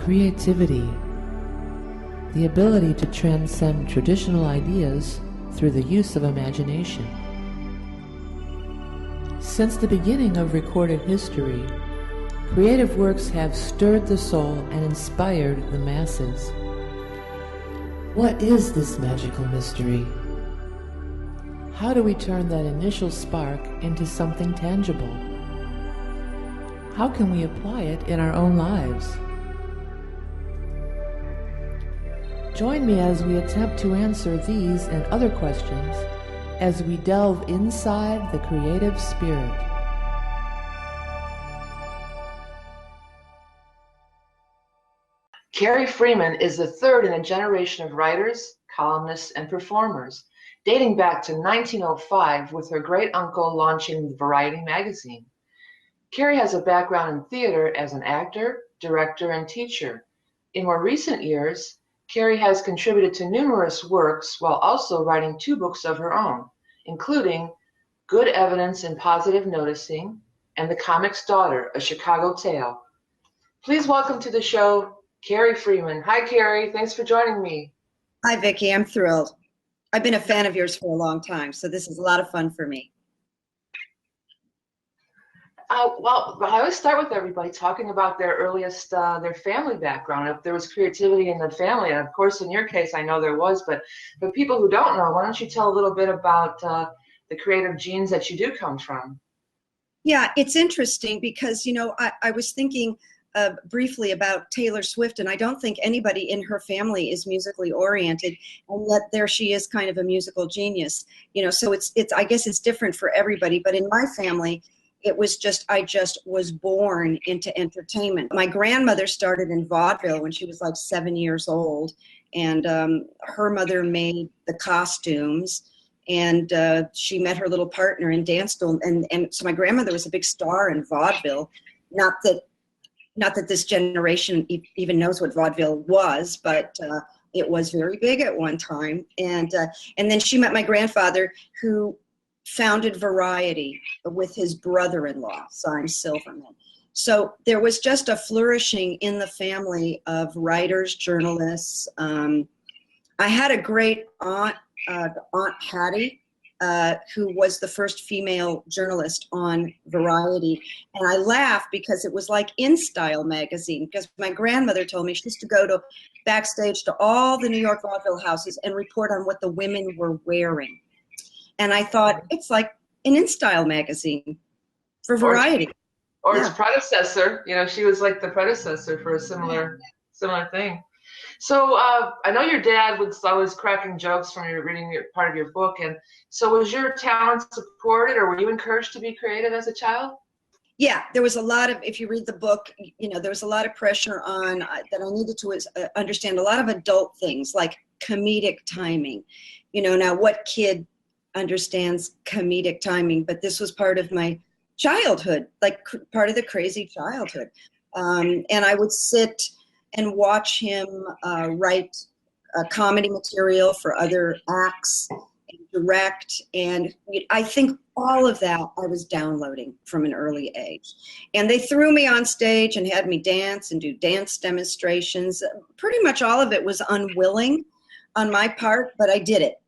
Creativity, the ability to transcend traditional ideas through the use of imagination. Since the beginning of recorded history, creative works have stirred the soul and inspired the masses. What is this magical mystery? How do we turn that initial spark into something tangible? How can we apply it in our own lives? Join me as we attempt to answer these and other questions as we delve inside the creative spirit. Carrie Freeman is the third in a generation of writers, columnists, and performers, dating back to 1905 with her great uncle launching Variety magazine. Carrie has a background in theater as an actor, director, and teacher. In more recent years, Carrie has contributed to numerous works while also writing 2 books of her own, including Good Evidence in Positive Noticing and The Comic's Daughter, A Chicago Tale. Please welcome to the show, Carrie Freeman. Hi, Carrie. Thanks for joining me. Hi, Vicki. I'm thrilled. I've been a fan of yours for a long time, so this is a lot of fun for me. Well, I always start with everybody talking about their earliest, their family background, if there was creativity in the family. And of course, in your case, I know there was, but for people who don't know, why don't you tell a little bit about the creative genes that you do come from? Yeah, it's interesting because, you know, I was thinking briefly about Taylor Swift, and I don't think anybody in her family is musically oriented, and yet there she is, kind of a musical genius. You know, so it's I guess it's different for everybody, but in my family, it was just, I just was born into entertainment. My grandmother started in vaudeville when she was like 7 years old, and her mother made the costumes, and she met her little partner in dance school, and so my grandmother was a big star in vaudeville. Not that this generation even knows what vaudeville was, but it was very big at one time. And then she met my grandfather, who founded Variety with his brother-in-law, Syme Silverman. So there was just a flourishing in the family of writers, journalists. I had a great aunt, Aunt Hattie, who was the first female journalist on Variety. And I laugh because it was like In Style magazine, because my grandmother told me she used to go to backstage to all the New York vaudeville houses and report on what the women were wearing. And I thought, it's like an In Style magazine for Variety. Or its predecessor. You know, she was like the predecessor for a similar thing. So I know your dad was always cracking jokes from your reading part of your book. And so was your talent supported, or were you encouraged to be creative as a child? Yeah, there was a lot of, if you read the book, you know, there was a lot of pressure on that I needed to understand a lot of adult things like comedic timing. You know, now what kid understands comedic timing? But this was part of my childhood, like part of the crazy childhood. And I would sit and watch him write comedy material for other acts and direct. And I think all of that I was downloading from an early age. And they threw me on stage and had me dance and do dance demonstrations. Pretty much all of it was unwilling on my part, but I did it.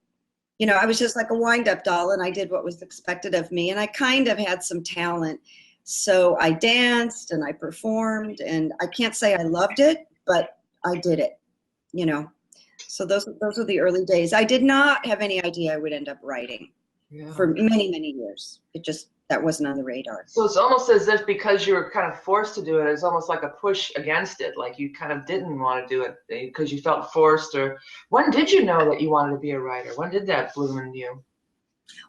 You know, I was just like a wind-up doll, and I did what was expected of me. And I kind of had some talent. So I danced and I performed, and I can't say I loved it, but I did it, you know. So those were the early days. I did not have any idea I would end up writing for many, many years. It just, that wasn't on the radar. So it's almost as if because you were kind of forced to do it, it's almost like a push against it. Like you kind of didn't want to do it because you felt forced. Or when did you know that you wanted to be a writer? When did that bloom in you?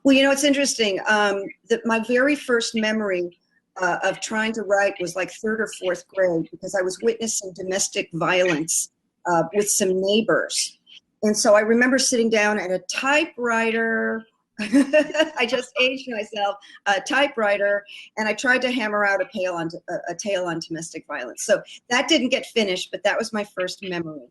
Well, you know, it's interesting. That my very first memory of trying to write was like 3rd or 4th grade, because I was witnessing domestic violence with some neighbors. And so I remember sitting down at a typewriter. I just aged myself, a typewriter, and I tried to hammer out a tale on domestic violence. So that didn't get finished, but that was my first memory.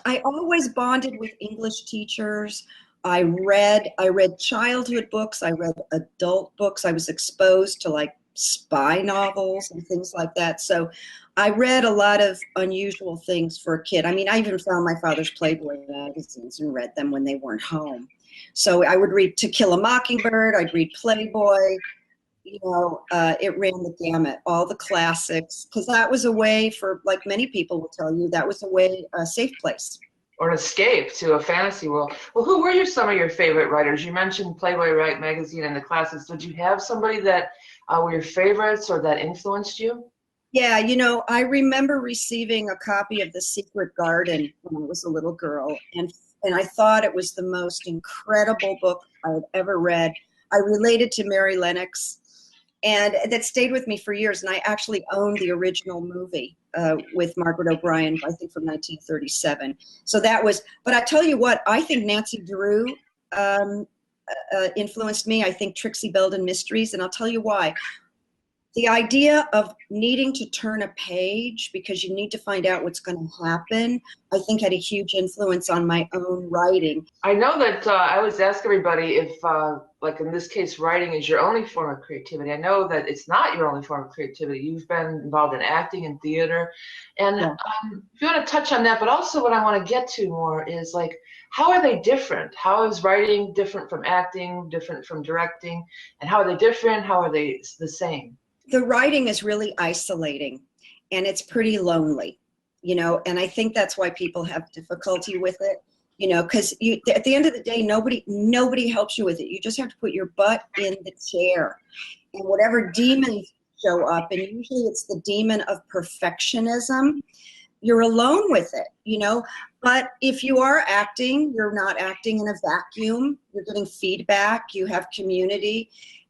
I always bonded with English teachers. I read childhood books. I read adult books. I was exposed to like spy novels and things like that. So I read a lot of unusual things for a kid. I mean, I even found my father's Playboy magazines and read them when they weren't home. So I would read To Kill a Mockingbird, I'd read Playboy, it ran the gamut, all the classics, because that was a way for, like many people will tell you, that was a safe place. Or an escape to a fantasy world. Well, who were some of your favorite writers? You mentioned Playboy magazine and the classics. Did you have somebody that were your favorites or that influenced you? Yeah, I remember receiving a copy of The Secret Garden when I was a little girl, and I thought it was the most incredible book I had ever read. I related to Mary Lennox, and that stayed with me for years, and I actually owned the original movie with Margaret O'Brien, I think from 1937. So that was, but I tell you what, I think Nancy Drew influenced me. I think Trixie Belden Mysteries, and I'll tell you why. The idea of needing to turn a page because you need to find out what's going to happen, I think had a huge influence on my own writing. I know that I always ask everybody if, like in this case, writing is your only form of creativity. I know that it's not your only form of creativity. You've been involved in acting and theater. And Yeah. If you want to touch on that, but also what I want to get to more is like, how are they different? How is writing different from acting, different from directing? And how are they different? How are they the same? The writing is really isolating and it's pretty lonely, and I think that's why people have difficulty with it, because at the end of the day, nobody helps you with it. You just have to put your butt in the chair, and whatever demons show up, and usually it's the demon of perfectionism, you're alone with it, but if you are acting, you're not acting in a vacuum. You're getting feedback, you have community.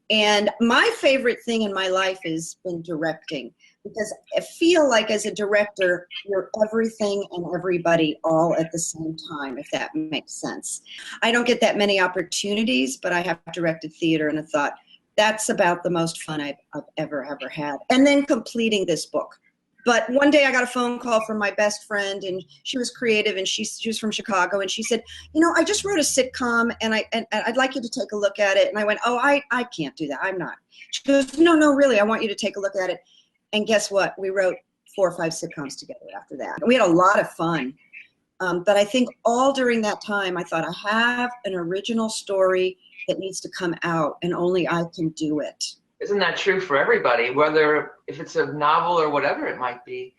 And my favorite thing in my life has been directing, because I feel like as a director, you're everything and everybody all at the same time, if that makes sense. I don't get that many opportunities, but I have directed theater and I thought that's about the most fun I've ever had. And then completing this book. But one day I got a phone call from my best friend, and she was creative, and she was from Chicago, and she said, I just wrote a sitcom, and I'd like you to take a look at it. And I went, oh, I can't do that. I'm not. She goes, no, really, I want you to take a look at it. And guess what? We wrote 4 or 5 sitcoms together after that. And we had a lot of fun. But I think all during that time, I thought, I have an original story that needs to come out, and only I can do it. Isn't that true for everybody, whether if it's a novel or whatever it might be?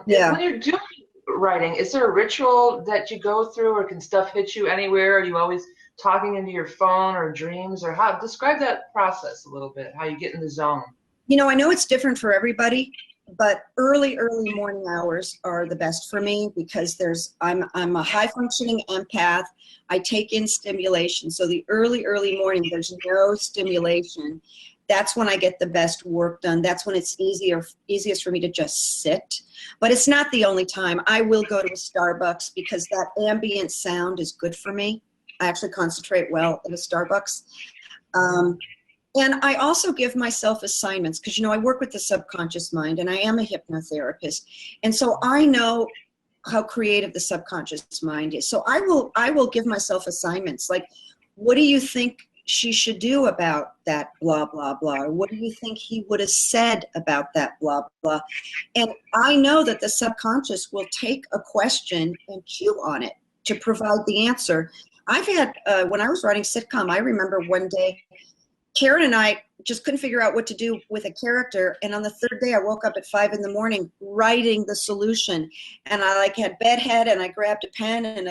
Yeah. When you're doing writing, is there a ritual that you go through, or can stuff hit you anywhere? Are you always talking into your phone or dreams, or how? Describe that process a little bit, how you get in the zone. I know it's different for everybody, but early morning hours are the best for me because I'm a high functioning empath. I take in stimulation. So the early morning, there's no stimulation. That's when I get the best work done. That's when it's easiest for me to just sit. But it's not the only time. I will go to a Starbucks because that ambient sound is good for me. I actually concentrate well at a Starbucks. And I also give myself assignments because, I work with the subconscious mind, and I am a hypnotherapist. And so I know how creative the subconscious mind is. So I will give myself assignments like, what do you think she should do about that blah, blah, blah? Or what do you think he would have said about that blah, blah? And I know that the subconscious will take a question and chew on it to provide the answer. I've had, when I was writing sitcom, I remember one day, Karen and I just couldn't figure out what to do with a character. And on the third day, I woke up at 5 a.m. writing the solution. And I had bedhead, and I grabbed a pen, and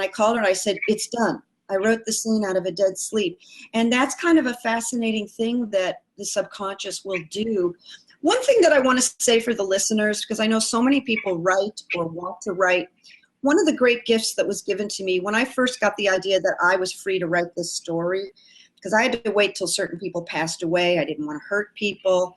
I called her and I said, it's done. I wrote the scene out of a dead sleep. And that's kind of a fascinating thing that the subconscious will do. One thing that I want to say for the listeners, because I know so many people write or want to write, one of the great gifts that was given to me when I first got the idea that I was free to write this story, because I had to wait till certain people passed away. I didn't want to hurt people.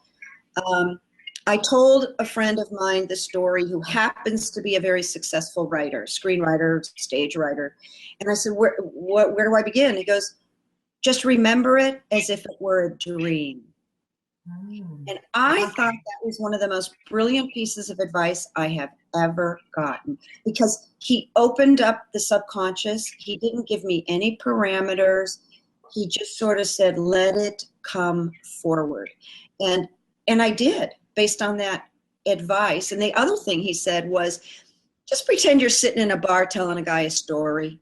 I told a friend of mine the story who happens to be a very successful writer, screenwriter, stage writer. And I said, where do I begin? He goes, just remember it as if it were a dream. And I thought that was one of the most brilliant pieces of advice I have ever gotten, because he opened up the subconscious. He didn't give me any parameters. He just sort of said, let it come forward. And I did, based on that advice. And the other thing he said was, just pretend you're sitting in a bar telling a guy a story.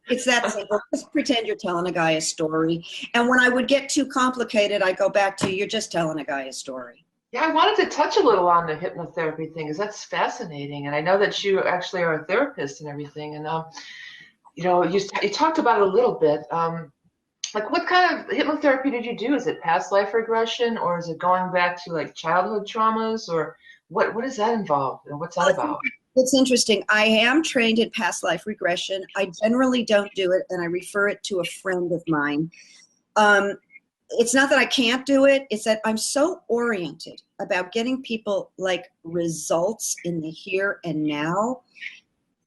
It's that simple. Just pretend you're telling a guy a story. And when I would get too complicated, I go back to, you're just telling a guy a story. Yeah, I wanted to touch a little on the hypnotherapy thing, because that's fascinating. And I know that you actually are a therapist and everything. And, you talked about it a little bit. Like, what kind of hypnotherapy did you do? Is it past life regression, or is it going back to like childhood traumas, or what does that involve, and what's that about? It's interesting. I am trained in past life regression. I generally don't do it, and I refer it to a friend of mine. It's not that I can't do it. It's that I'm so oriented about getting people like results in the here and now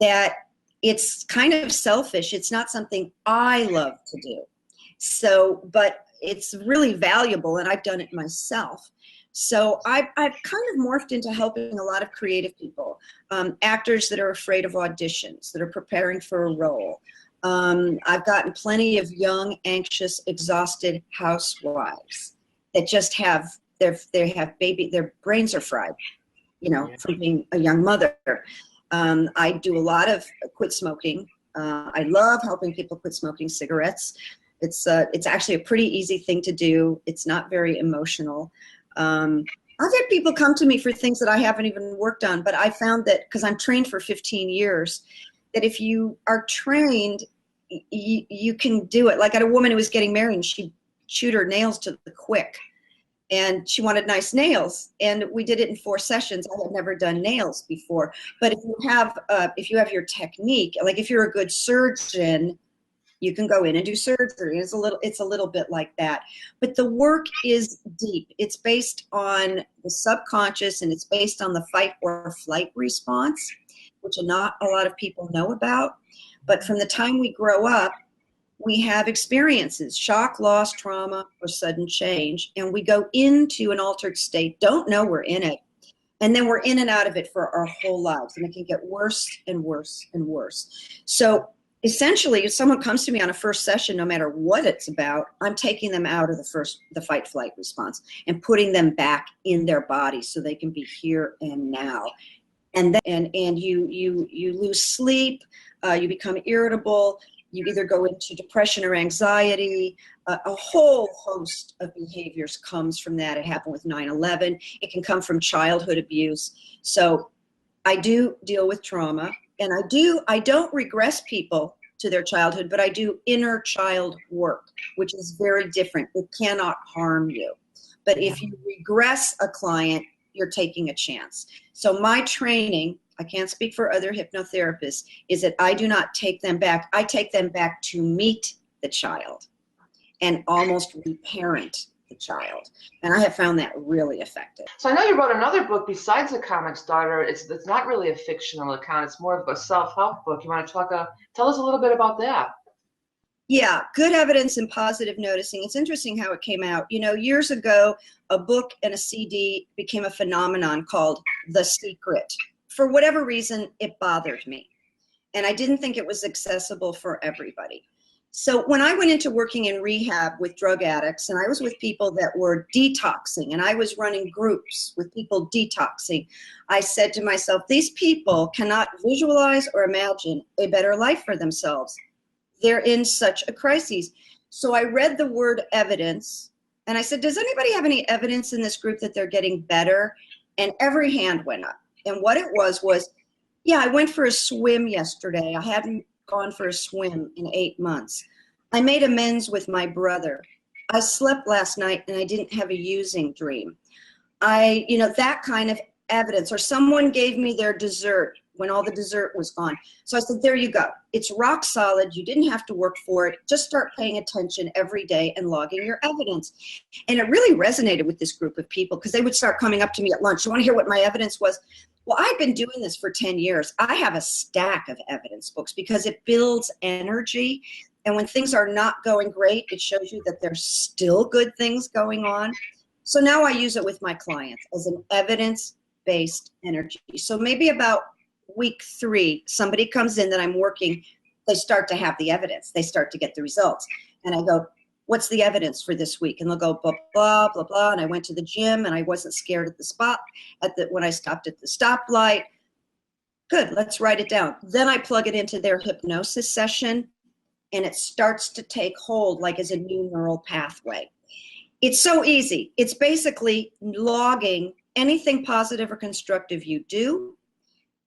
that it's kind of selfish. It's not something I love to do. So, but it's really valuable, and I've done it myself. So I've kind of morphed into helping a lot of creative people, actors that are afraid of auditions, that are preparing for a role. I've gotten plenty of young, anxious, exhausted housewives that just have their brains are fried, from being a young mother. I do a lot of quit smoking. I love helping people quit smoking cigarettes. It's actually a pretty easy thing to do. It's not very emotional. I've had people come to me for things that I haven't even worked on, but I found that, because I'm trained for 15 years, that if you are trained, you can do it. Like, I had a woman who was getting married, and she chewed her nails to the quick, and she wanted nice nails, and we did it in 4 sessions. I had never done nails before, but if you have your technique, like if you're a good surgeon, you can go in and do surgery. It's a little bit like that. But the work is deep. It's based on the subconscious, and it's based on the fight or flight response, which not a lot of people know about. But from the time we grow up, we have experiences, shock, loss, trauma, or sudden change, and we go into an altered state, don't know we're in it, and then we're in and out of it for our whole lives, and it can get worse and worse and worse. So essentially, if someone comes to me on a first session, no matter what it's about, I'm taking them out of the fight flight response and putting them back in their body so they can be here and now. And then you lose sleep, you become irritable, you either go into depression or anxiety. A whole host of behaviors comes from that. It happened with 9/11. It can come from childhood abuse. So I do deal with trauma. And I don't regress people to their childhood, but I do inner child work, which is very different. It cannot harm you. But if you regress a client, you're taking a chance. So my training, I can't speak for other hypnotherapists, is that I do not take them back. I take them back to meet the child and almost reparent the child. And I have found that really effective. So I know you wrote another book besides The Comic Starter. It's not really a fictional account. It's more of a self-help book. You want to tell us a little bit about that? Yeah, Good Evidence and Positive Noticing. It's interesting how it came out. Years ago, a book and a CD became a phenomenon called The Secret. For whatever reason, it bothered me. And I didn't think it was accessible for everybody. So when I went into working in rehab with drug addicts, and I was with people that were detoxing, and I was running groups with people detoxing, I said to myself, these people cannot visualize or imagine a better life for themselves. They're in such a crisis. So I read the word evidence, and I said, does anybody have any evidence in this group that they're getting better? And every hand went up. And what it was, yeah, I went for a swim yesterday. I hadn't gone for a swim in 8 months. I made amends with my brother. I slept last night and I didn't have a using dream. That kind of evidence. Or someone gave me their dessert when all the dessert was gone. So I said, there you go. It's rock solid. You didn't have to work for it. Just start paying attention every day and logging your evidence. And it really resonated with this group of people, because they would start coming up to me at lunch. You want to hear what my evidence was? Well, I've been doing this for 10 years. I have a stack of evidence books because it builds energy. And when things are not going great, it shows you that there's still good things going on. So now I use it with my clients as an evidence-based energy. So maybe about week 3, somebody comes in that I'm working, they start to have the evidence. They start to get the results. And I go, what's the evidence for this week? And they'll go, blah, blah, blah, blah. And I went to the gym and I wasn't scared at the spot, when I stopped at the stoplight. Good, let's write it down. Then I plug it into their hypnosis session, and it starts to take hold like as a new neural pathway. It's so easy. It's basically logging anything positive or constructive you do,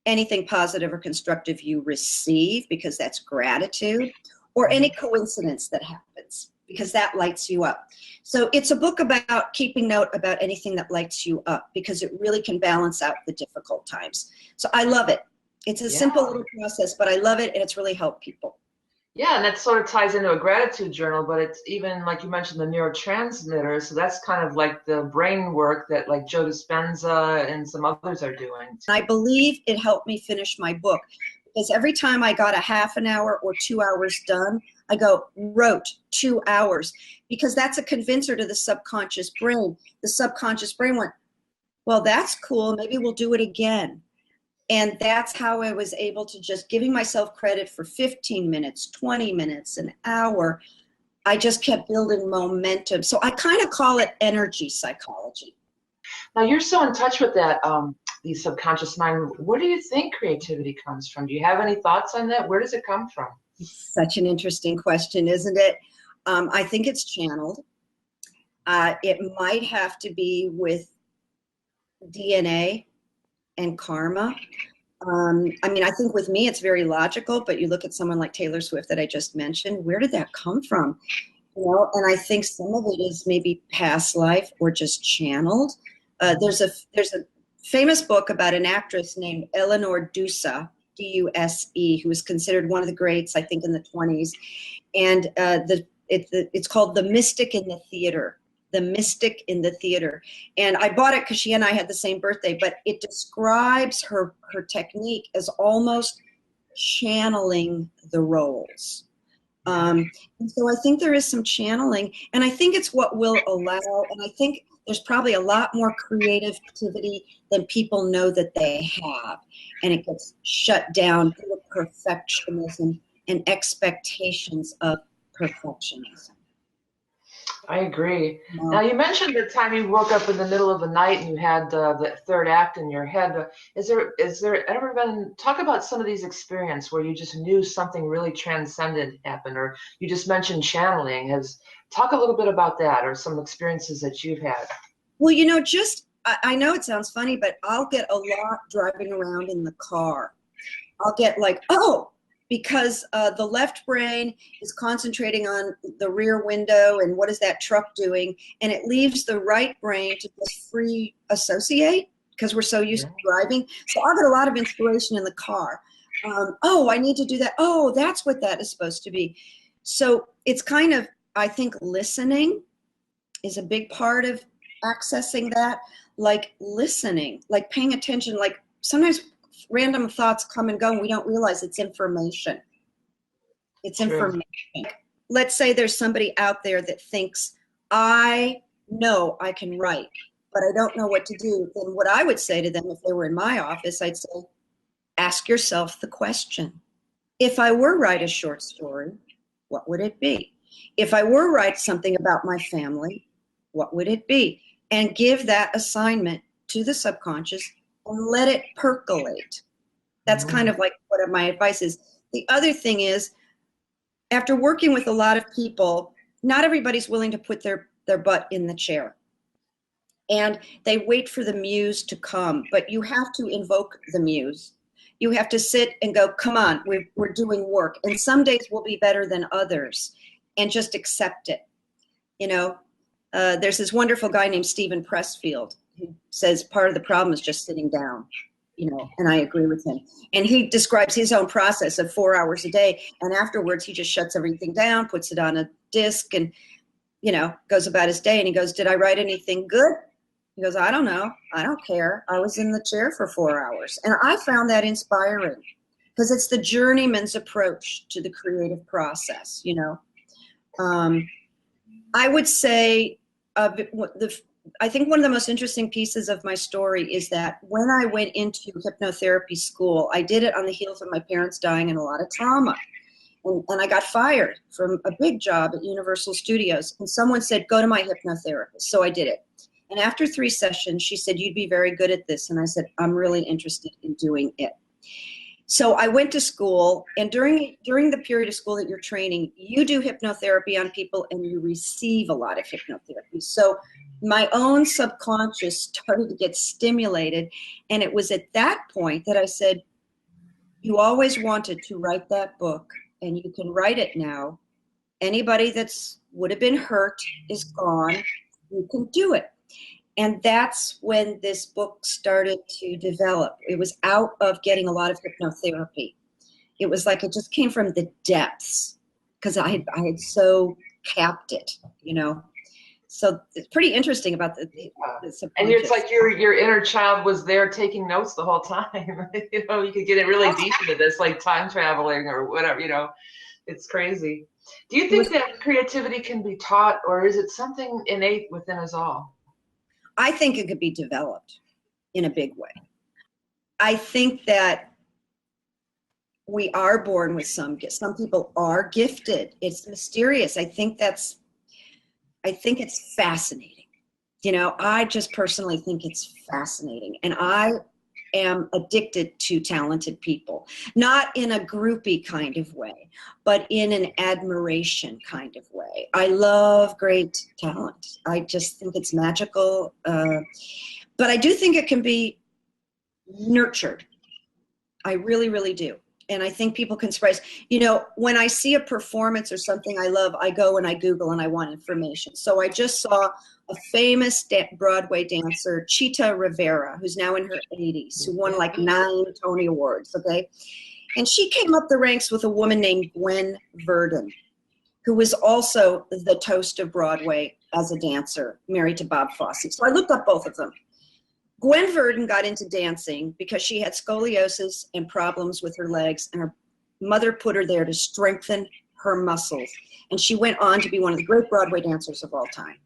anything positive or constructive you receive, because that's gratitude, or any coincidence that happens, because that lights you up. So it's a book about keeping note about anything that lights you up, because it really can balance out the difficult times. So I love it. It's a simple little process, but I love it, and it's really helped people. Yeah, and that sort of ties into a gratitude journal, but it's even, like you mentioned, the neurotransmitters. So that's kind of like the brain work that like Joe Dispenza and some others are doing. I believe it helped me finish my book, because every time I got a half an hour or 2 hours done, I wrote 2 hours, because that's a convincer to the subconscious brain. The subconscious brain went, well, that's cool. Maybe we'll do it again. And that's how I was able to, just giving myself credit for 15 minutes, 20 minutes, an hour. I just kept building momentum. So I kind of call it energy psychology. Now you're so in touch with that, the subconscious mind. Where do you think creativity comes from? Do you have any thoughts on that? Where does it come from? It's such an interesting question, isn't it? I think it's channeled. It might have to be with DNA and karma. I mean, I think with me, it's very logical, but you look at someone like Taylor Swift that I just mentioned, where did that come from? You know, and I think some of it is maybe past life or just channeled. There's a famous book about an actress named Eleanor Duse, D-U-S-E, who was considered one of the greats, I think, in the 20s. And it's called The Mystic in the Theater. The Mystic in the Theater. And I bought it because she and I had the same birthday, but it describes her technique as almost channeling the roles. And so I think there is some channeling, and I think it's what will allow, and I think there's probably a lot more creativity than people know that they have. And it gets shut down through perfectionism and expectations of perfectionism. I agree. Now, you mentioned the time you woke up in the middle of the night and you had the third act in your head. Is there ever been, talk about some of these experiences where you just knew something really transcendent happened, or you just mentioned channeling. Talk a little bit about that, or some experiences that you've had. Well, you know, I know it sounds funny, but I'll get a lot driving around in the car. I'll get like, because the left brain is concentrating on the rear window and what is that truck doing, and it leaves the right brain to just free associate, because we're so used to driving. So I'll get a lot of inspiration in the car. I need to do that. Oh, that's what that is supposed to be. So it's kind of, I think listening is a big part of accessing that, like listening, like paying attention, like sometimes random thoughts come and go and we don't realize it's information. It's information. Let's say there's somebody out there that thinks, I know I can write, but I don't know what to do. Then what I would say to them if they were in my office, I'd say, ask yourself the question. If I were to write a short story, what would it be? If I were to write something about my family, what would it be? And give that assignment to the subconscious and let it percolate. That's kind of like what my advice is. The other thing is, after working with a lot of people, not everybody's willing to put their butt in the chair. And they wait for the muse to come, but you have to invoke the muse. You have to sit and go, come on, we're doing work. And some days will be better than others, and just accept it. You know, there's this wonderful guy named Stephen Pressfield who says part of the problem is just sitting down, you know, and I agree with him. And he describes his own process of 4 hours a day. And afterwards, he just shuts everything down, puts it on a disc, and, you know, goes about his day. And he goes, did I write anything good? He goes, I don't know. I don't care. I was in the chair for 4 hours. And I found that inspiring, because it's the journeyman's approach to the creative process, you know. I would say I think one of the most interesting pieces of my story is that when I went into hypnotherapy school, I did it on the heels of my parents dying and a lot of trauma. And I got fired from a big job at Universal Studios. And someone said, go to my hypnotherapist. So I did it. And after 3 sessions, she said, you'd be very good at this. And I said, I'm really interested in doing it. So I went to school, and during the period of school that you're training, you do hypnotherapy on people and you receive a lot of hypnotherapy. So my own subconscious started to get stimulated. And it was at that point that I said, you always wanted to write that book, and you can write it now. Anybody that's would have been hurt is gone. You can do it. And that's when this book started to develop. It was out of getting a lot of hypnotherapy. It was like it just came from the depths because I had so capped it, you know. So it's pretty interesting about the and it's like your inner child was there taking notes the whole time. You know, you could get it really deep into this, like time traveling or whatever, you know. It's crazy. Do you think that creativity can be taught, or is it something innate within us all? I think it could be developed in a big way. I think that we are born with some gifts. Some people are gifted. It's mysterious. I think it's fascinating. You know, I just personally think it's fascinating. And I am addicted to talented people, not in a groupie kind of way, but in an admiration kind of way. I love great talent. I just think it's magical. But I do think it can be nurtured. I really, really do. And I think people can surprise. You know, when I see a performance or something I love, I go and I Google and I want information. So I just saw a famous Broadway dancer, Chita Rivera, who's now in her 80s, who won like 9 Tony Awards, okay? And she came up the ranks with a woman named Gwen Verdon, who was also the toast of Broadway as a dancer, married to Bob Fosse. So I looked up both of them. Gwen Verdon got into dancing because she had scoliosis and problems with her legs, and her mother put her there to strengthen her muscles. And she went on to be one of the great Broadway dancers of all time.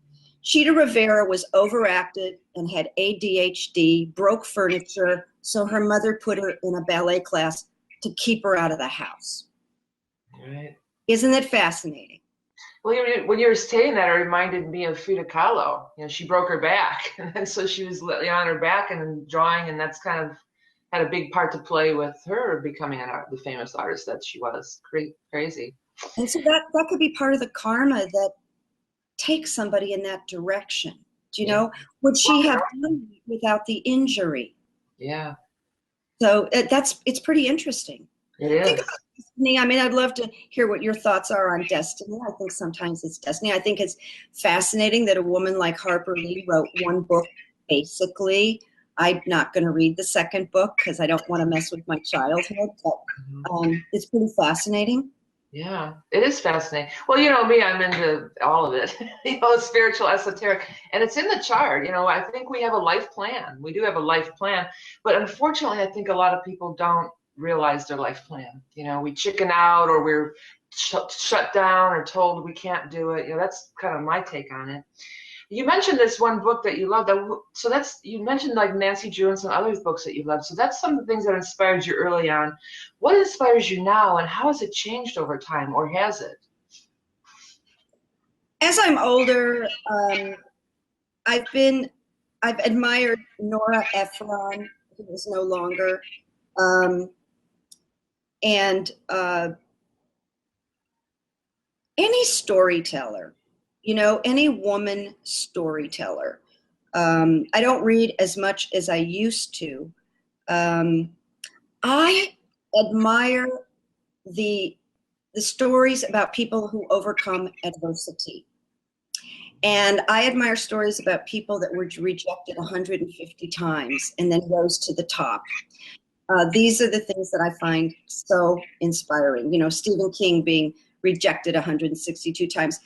Chita Rivera was overactive and had ADHD, broke furniture, so her mother put her in a ballet class to keep her out of the house. Right. Isn't it fascinating? Well, when you were saying that, it reminded me of Frida Kahlo. You know, she broke her back, and so she was on her back and drawing, and that's kind of had a big part to play with her becoming the famous artist that she was. Crazy. And so that could be part of the karma that takes somebody in that direction. Do you know? Would she have done it without the injury? Yeah. So it's pretty interesting. It is. Think about destiny. I mean, I'd love to hear what your thoughts are on destiny. I think sometimes it's destiny. I think it's fascinating that a woman like Harper Lee wrote one book, basically. I'm not going to read the second book because I don't want to mess with my childhood, but it's pretty fascinating. Yeah, it is fascinating. Well, you know me, I'm into all of it, you know, spiritual, esoteric, and it's in the chart. You know, I think we have a life plan. We do have a life plan, but unfortunately, I think a lot of people don't realize their life plan. You know, we chicken out, or we're shut down or told we can't do it. You know, that's kind of my take on it. You mentioned this one book that you love. So you mentioned like Nancy Drew and some other books that you love. So that's some of the things that inspired you early on. What inspires you now, and how has it changed over time, or has it? As I'm older, I've admired Nora Ephron, who is no longer, and any storyteller. You know, any woman storyteller. I don't read as much as I used to. I admire the stories about people who overcome adversity. And I admire stories about people that were rejected 150 times and then rose to the top. These are the things that I find so inspiring. You know, Stephen King being rejected 162 times.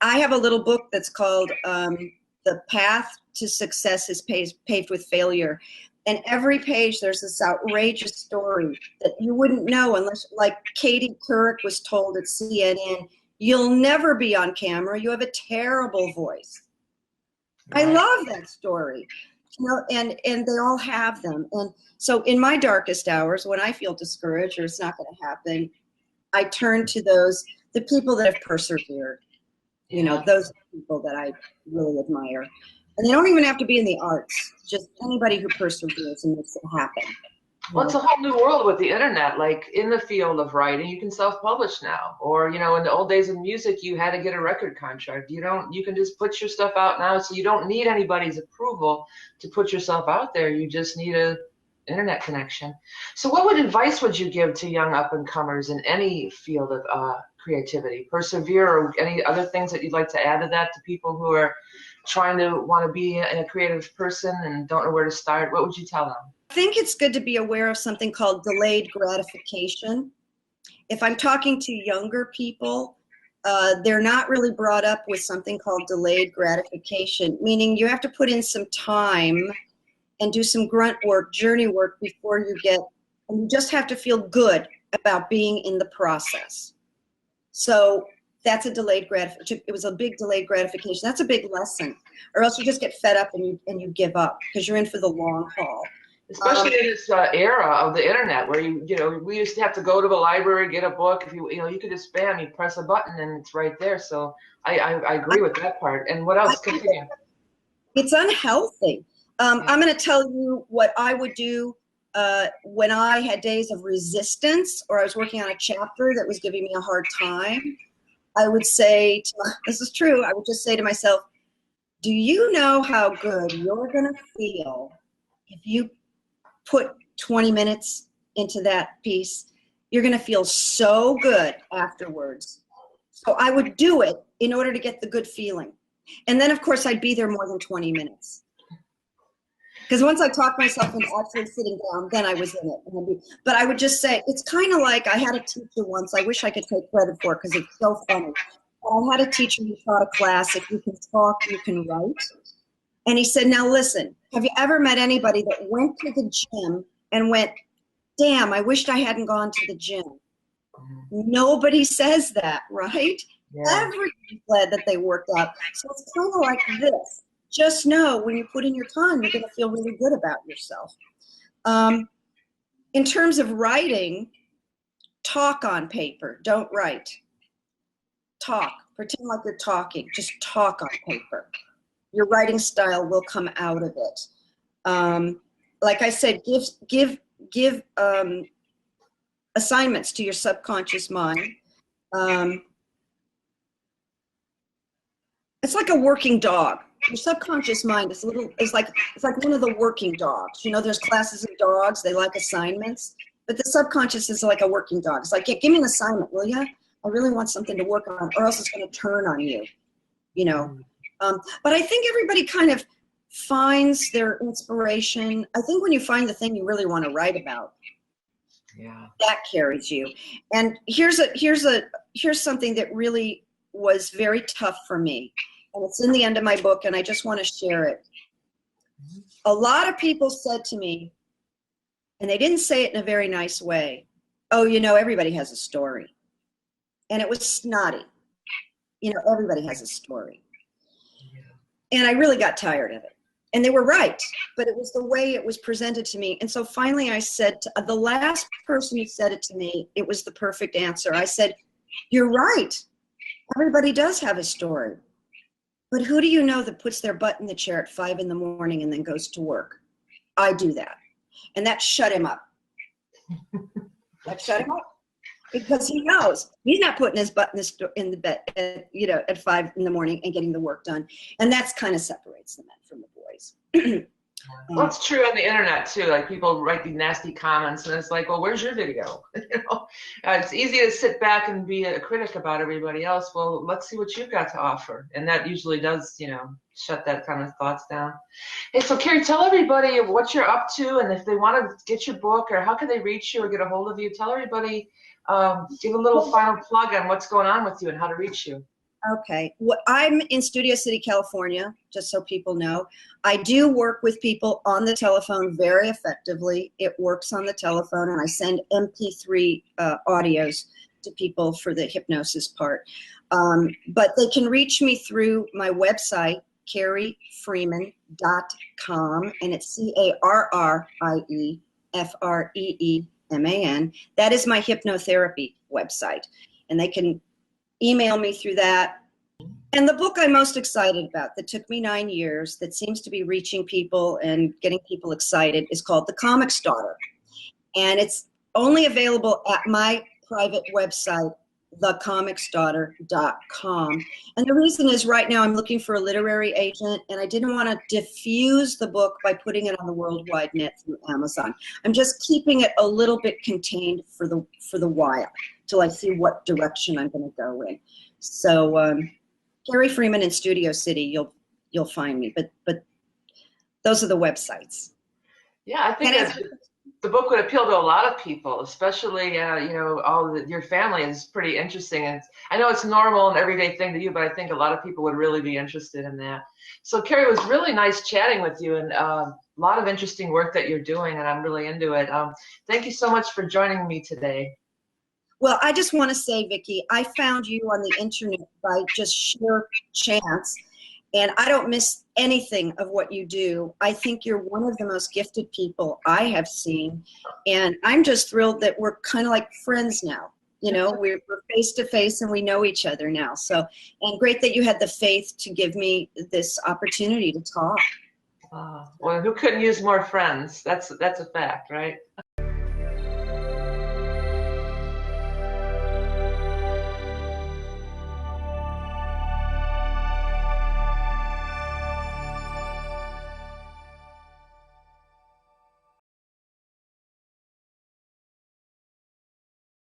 I have a little book that's called The Path to Success is Paved with Failure. And every page there's this outrageous story that you wouldn't know unless, like Katie Couric was told at CNN, you'll never be on camera. You have a terrible voice. Right. I love that story. You know, and they all have them. And so in my darkest hours, when I feel discouraged or it's not going to happen, I turn to the people that have persevered. You know, those people that I really admire. And they don't even have to be in the arts, just anybody who perseveres and makes it happen. Well, it's a whole new world with the internet. Like in the field of writing, you can self-publish now. Or, you know, in the old days of music, you had to get a record contract. You can just put your stuff out now. So you don't need anybody's approval to put yourself out there. You just need a internet connection. So what advice would you give to young up-and-comers in any field of creativity? Persevere, or any other things that you'd like to add to that, to people who are trying to want to be a creative person and don't know where to start? What would you tell them? I think it's good to be aware of something called delayed gratification. If I'm talking to younger people, they're not really brought up with something called delayed gratification, meaning you have to put in some time and do some grunt work, journey work before you get, and you just have to feel good about being in the process. So that's a delayed gratification. It was a big delayed gratification. That's a big lesson, or else you just get fed up and you give up because you're in for the long haul. Especially in this era of the internet, where we used to have to go to the library, get a book. If you could just bam, you press a button and it's right there. So I agree with that part. And what else? Continue. It's unhealthy. I'm going to tell you what I would do when I had days of resistance, or I was working on a chapter that was giving me a hard time. I would say, this is true, I would just say to myself, do you know how good you're going to feel if you put 20 minutes into that piece? You're going to feel so good afterwards. So I would do it in order to get the good feeling. And then, of course, I'd be there more than 20 minutes. Because once I talked myself into actually sitting down, then I was in it. But I would just say, it's kind of like I had a teacher once. I wish I could take credit for it because it's so funny. I had a teacher who taught a class, if you can talk, you can write. And he said, now listen, have you ever met anybody that went to the gym and went, damn, I wished I hadn't gone to the gym? Nobody says that, right? Yeah. Everybody's glad that they worked out. So it's kind of like this. Just know when you put in your time, you're going to feel really good about yourself. In terms of writing, talk on paper. Don't write. Talk. Pretend like you're talking. Just talk on paper. Your writing style will come out of it. Like I said, give assignments to your subconscious mind. It's like a working dog. Your subconscious mind is it's like one of the working dogs. You know, there's classes of dogs, they like assignments, but the subconscious is like a working dog. It's like, yeah, give me an assignment, will ya? I really want something to work on, or else it's going to turn on you, you know. But I think everybody kind of finds their inspiration. I think when you find the thing you really want to write about, that carries you. And here's something that really was very tough for me. And it's in the end of my book, and I just want to share it. A lot of people said to me, and they didn't say it in a very nice way, oh, you know, everybody has a story. And it was snotty. You know, everybody has a story. And I really got tired of it. And they were right, but it was the way it was presented to me. And so finally I said to the last person who said it to me, it was the perfect answer. I said, you're right. Everybody does have a story. But who do you know that puts their butt in the chair at 5 in the morning and then goes to work? I do that. And that shut him up. That shut him up. Because he knows he's not putting his butt in the bed, at 5 in the morning and getting the work done. And that's kind of separates the men from the boys. Well, it's true on the internet too. Like people write these nasty comments, and it's like, well, where's your video? It's easy to sit back and be a critic about everybody else. Well, let's see what you've got to offer, and that usually does, shut that kind of thoughts down. Hey, so Carrie, tell everybody what you're up to, and if they want to get your book, or how can they reach you or get a hold of you? Tell everybody, give a little final plug on what's going on with you and how to reach you. Okay. Well, I'm in Studio City, California, just so people know. I do work with people on the telephone very effectively. It works on the telephone, and I send MP3 audios to people for the hypnosis part. But they can reach me through my website, carriefreeman.com, and it's CarrieFreeman.com. M-A-N. That is my hypnotherapy website. And they can email me through that. And the book I'm most excited about, that took me 9 years, that seems to be reaching people and getting people excited, is called The Comic's Daughter. And it's only available at my private website, thecomicsdaughter.com. And the reason is right now I'm looking for a literary agent, and I didn't want to diffuse the book by putting it on the World Wide Net through Amazon. I'm just keeping it a little bit contained for the while, till I see what direction I'm going to go in. So Carrie Freeman in Studio City, you'll find me. But those are the websites. Yeah, I think the book would appeal to a lot of people, especially your family is pretty interesting, and I know it's normal and everyday thing to you, but I think a lot of people would really be interested in that. So Carrie, it was really nice chatting with you, and a lot of interesting work that you're doing, and I'm really into it. Thank you so much for joining me today. Well, I just want to say, Vicki, I found you on the internet by just sheer chance, and I don't miss anything of what you do. I think you're one of the most gifted people I have seen, and I'm just thrilled that we're kind of like friends now. You know, we're face to face and we know each other now. So, and great that you had the faith to give me this opportunity to talk. Well, who couldn't use more friends? That's a fact, right?